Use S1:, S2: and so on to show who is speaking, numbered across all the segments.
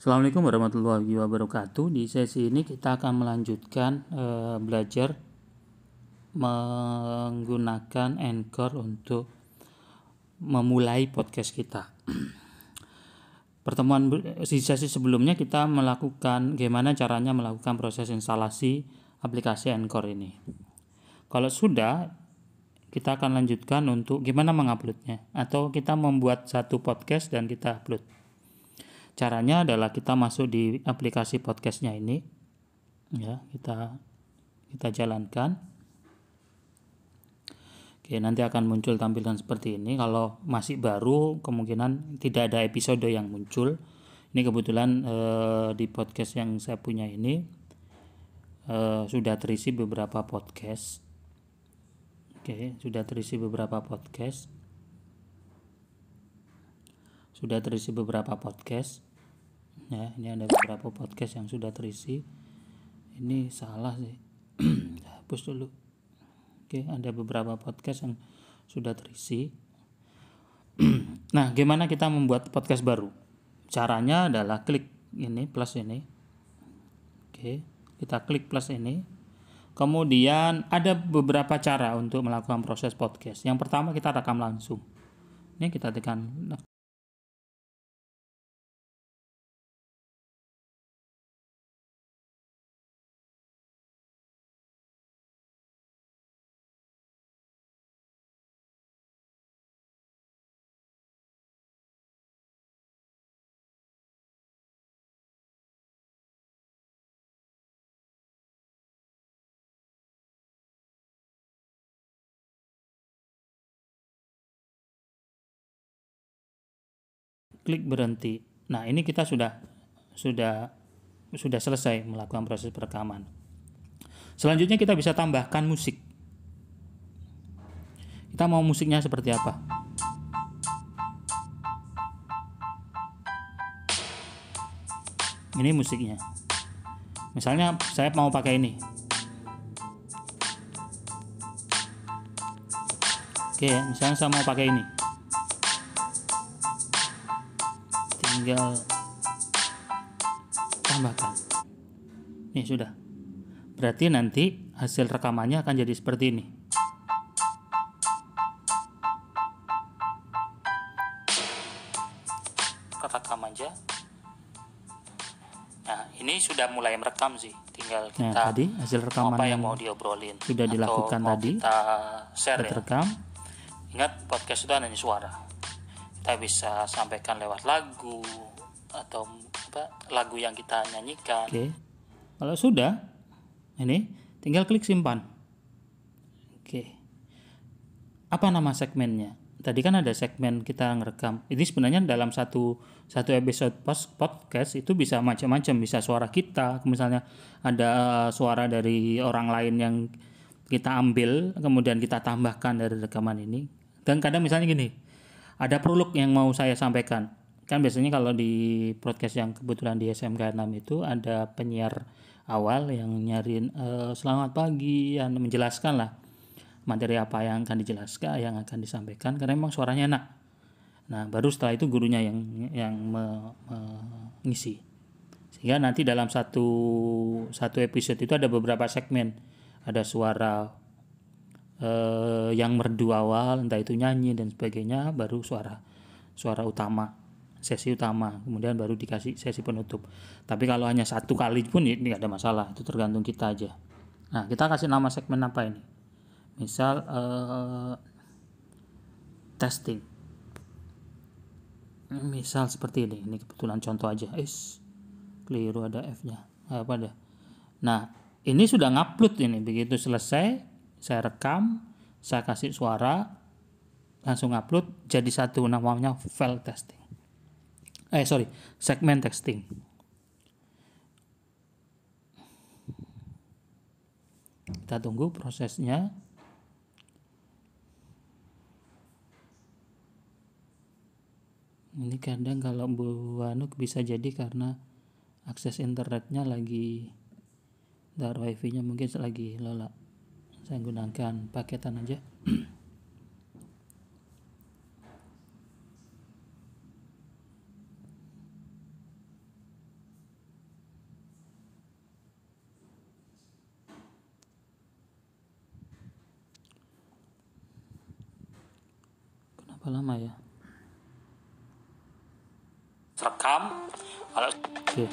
S1: Assalamualaikum warahmatullahi wabarakatuh. Di sesi ini kita akan melanjutkan belajar menggunakan Anchor untuk memulai podcast kita. Pertemuan di sesi sebelumnya kita melakukan bagaimana caranya melakukan proses instalasi aplikasi Anchor ini. Kalau sudah, kita akan lanjutkan untuk gimana menguploadnya, atau kita membuat satu podcast dan kita upload. Caranya adalah kita masuk di aplikasi podcastnya ini, ya, kita jalankan. Oke, nanti akan muncul tampilan seperti ini. Kalau masih baru, kemungkinan tidak ada episode yang muncul. Ini kebetulan di podcast yang saya punya ini sudah terisi beberapa podcast. Oke, sudah terisi beberapa podcast. Ya, ini ada beberapa podcast yang sudah terisi. Ini salah sih. Hapus dulu. Oke, ada beberapa podcast yang sudah terisi. Nah, gimana kita membuat podcast baru? Caranya adalah klik ini plus ini. Oke, kita klik plus ini. Kemudian ada beberapa cara untuk melakukan proses podcast. Yang pertama, kita rekam langsung. Ini kita tekan. Klik berhenti. Nah, ini kita sudah selesai melakukan proses perekaman. Selanjutnya kita bisa tambahkan musik. Kita mau musiknya seperti apa? Ini musiknya. Misalnya saya mau pakai ini. Oke, misalnya saya mau pakai ini. Tinggal tambahkan. Nih sudah. Berarti nanti hasil rekamannya akan jadi seperti ini. Rekam aja. Nah, ini sudah mulai merekam sih. Tinggal kita
S2: tadi hasil rekaman
S1: apa yang mau diobrolin
S2: sudah dilakukan tadi.
S1: Kita share ya.
S2: Rekam.
S1: Ingat, podcast itu hanya suara. Kita bisa sampaikan lewat lagu atau lagu yang kita nyanyikan.
S2: Oke. Kalau sudah, ini tinggal klik simpan. Oke. Apa nama segmennya? Tadi kan ada segmen kita ngerekam. Ini sebenarnya dalam satu episode podcast itu bisa macam-macam. Bisa suara kita, misalnya ada suara dari orang lain yang kita ambil, kemudian kita tambahkan dari rekaman ini. Dan kadang misalnya gini, ada prolog yang mau saya sampaikan. Kan biasanya kalau di podcast yang kebetulan di SMK 6 itu ada penyiar awal yang nyariin selamat pagi, yang menjelaskan lah materi apa yang akan dijelaskan, yang akan disampaikan, karena memang suaranya enak. Nah, baru setelah itu gurunya yang mengisi. Sehingga nanti dalam satu episode itu ada beberapa segmen. Ada suara yang merdu awal, entah itu nyanyi dan sebagainya, baru suara utama, sesi utama, kemudian baru dikasih sesi penutup. Tapi kalau hanya satu kali pun ini tidak ada masalah, itu tergantung kita aja. Nah, kita kasih nama segmen apa ini? Misal testing. Misal seperti ini kebetulan contoh aja. Keliru ada F-nya. Apa dah? Nah, ini sudah ngupload ini. Begitu selesai, saya rekam, saya kasih suara, langsung upload, jadi satu, namanya file testing. Segmen testing. Kita tunggu prosesnya. Ini kadang kalau Bu Anuk bisa jadi karena akses internetnya lagi, wifi-nya mungkin lagi lola. Saya gunakan paketan aja.
S1: Berapa lama ya?
S2: Rekam.
S1: Oke.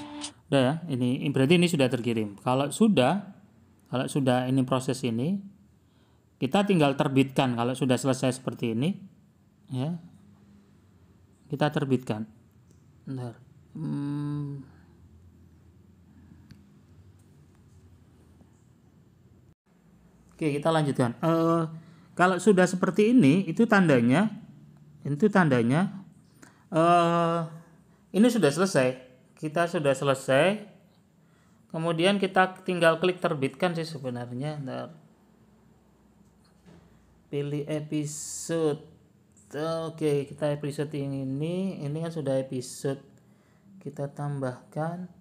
S1: Udah ya, ini berarti ini sudah terkirim. Kalau sudah ini proses ini, kita tinggal terbitkan. Kalau sudah selesai seperti ini, ya, kita terbitkan. Bentar. Oke, kita lanjutkan. Kalau sudah seperti ini, itu tandanya ini sudah selesai. Kita sudah selesai. Kemudian kita tinggal klik terbitkan sih sebenarnya. Bentar. Pilih episode. Oke, kita episode yang ini kan sudah episode. Kita tambahkan.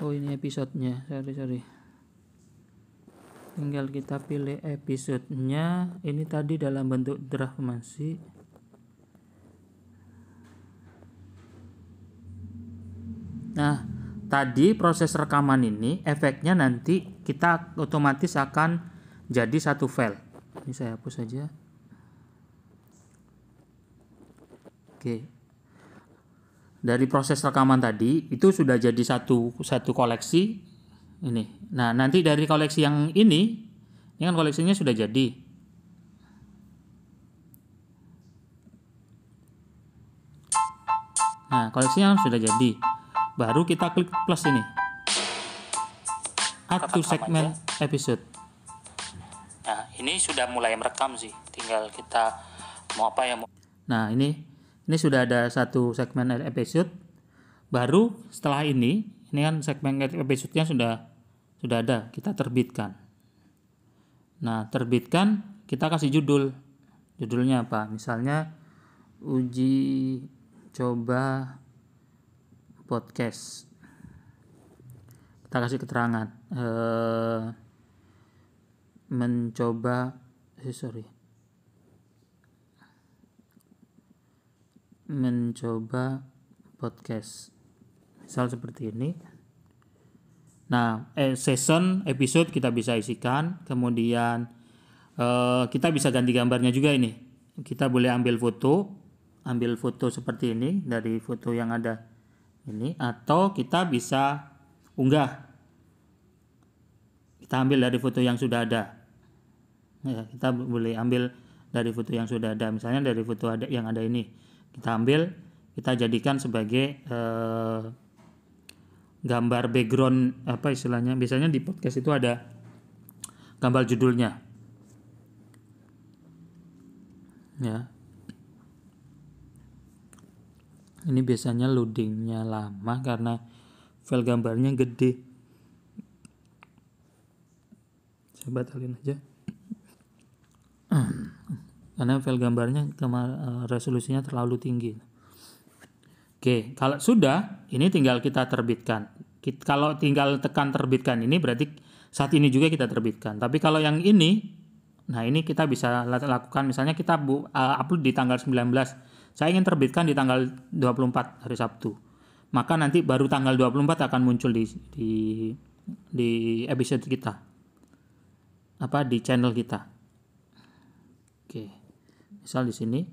S1: Oh, ini episodenya. Sorry. Tinggal kita pilih episodenya. Ini tadi dalam bentuk draft masih. Nah, tadi proses rekaman ini efeknya nanti kita otomatis akan jadi satu file. Ini saya hapus saja. Oke. Dari proses rekaman tadi itu sudah jadi satu koleksi ini. Nah, nanti dari koleksi yang ini kan koleksinya sudah jadi. Nah, koleksinya sudah jadi. Baru kita klik plus ini. Add to segment episode.
S2: Nah, ini sudah mulai merekam sih. Tinggal kita mau apa ya.
S1: Nah, ini sudah ada satu segmen episode. Baru setelah ini kan segmen episode-nya sudah ada, kita terbitkan. Nah, terbitkan, kita kasih judul. Judulnya apa? Misalnya uji coba podcast. Kita kasih keterangan mencoba podcast. Misal seperti ini. Nah, season episode kita bisa isikan, kemudian kita bisa ganti gambarnya juga ini. Kita boleh ambil foto seperti ini dari foto yang ada ini, atau kita bisa unggah. Kita ambil dari foto yang sudah ada. Ya, kita boleh ambil dari foto yang sudah ada. Misalnya dari foto yang ada ini, kita ambil, kita jadikan sebagai gambar background, apa istilahnya, biasanya di podcast itu ada gambar judulnya ya. Ini biasanya loadingnya lama karena file gambarnya gede. Saya batalin aja karena file gambarnya resolusinya terlalu tinggi. Oke, kalau sudah, ini tinggal kita terbitkan. Kalau tinggal tekan terbitkan ini berarti saat ini juga kita terbitkan. Tapi kalau yang ini, nah ini kita bisa lakukan, misalnya kita upload di tanggal 19. Saya ingin terbitkan di tanggal 24 hari Sabtu. Maka nanti baru tanggal 24 akan muncul di episode kita. Di channel kita. Oke. Misal di sini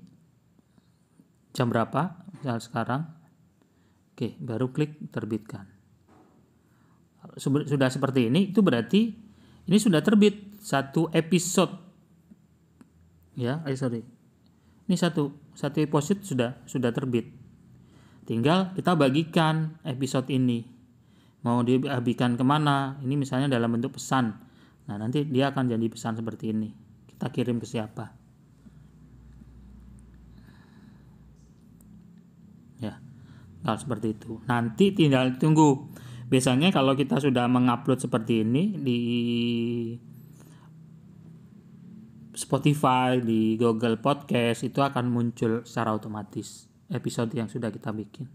S1: jam berapa? Misal sekarang. Oke, baru klik terbitkan. Sudah seperti ini, itu berarti ini sudah terbit satu episode. Ya, Ini satu episode sudah terbit. Tinggal kita bagikan episode ini. Mau dibagikan kemana? Ini misalnya dalam bentuk pesan. Nah, nanti dia akan jadi pesan seperti ini. Kita kirim ke siapa? Ya. Kalau seperti itu. Nanti tinggal tunggu. Biasanya kalau kita sudah mengupload seperti ini di Spotify, di Google Podcast, itu akan muncul secara otomatis episode yang sudah kita bikin.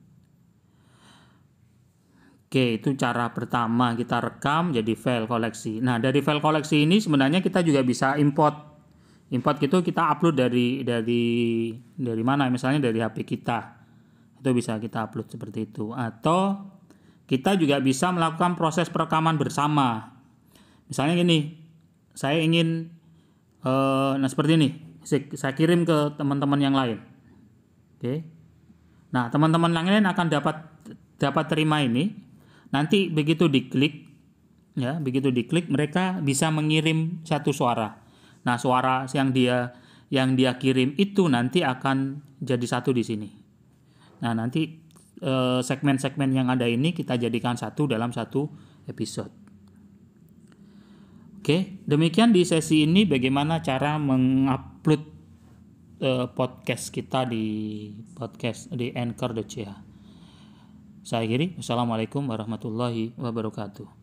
S1: Oke, itu cara pertama, kita rekam jadi file koleksi. Nah, dari file koleksi ini sebenarnya kita juga bisa import. Import itu kita upload dari mana? Misalnya dari HP kita. Itu bisa kita upload seperti itu. Atau
S2: kita juga bisa melakukan proses perekaman bersama. Misalnya gini, saya ingin seperti ini, saya kirim ke teman-teman yang lain. Oke. Nah, teman-teman yang lain akan dapat terima ini. Nanti begitu diklik mereka bisa mengirim satu suara. Nah, suara yang dia kirim itu nanti akan jadi satu di sini. Nah, nanti segmen-segmen yang ada ini kita jadikan satu dalam satu episode. Oke, demikian di sesi ini bagaimana cara mengupload podcast kita di Anchor.ch. Saya akhiri. Wassalamualaikum warahmatullahi wabarakatuh.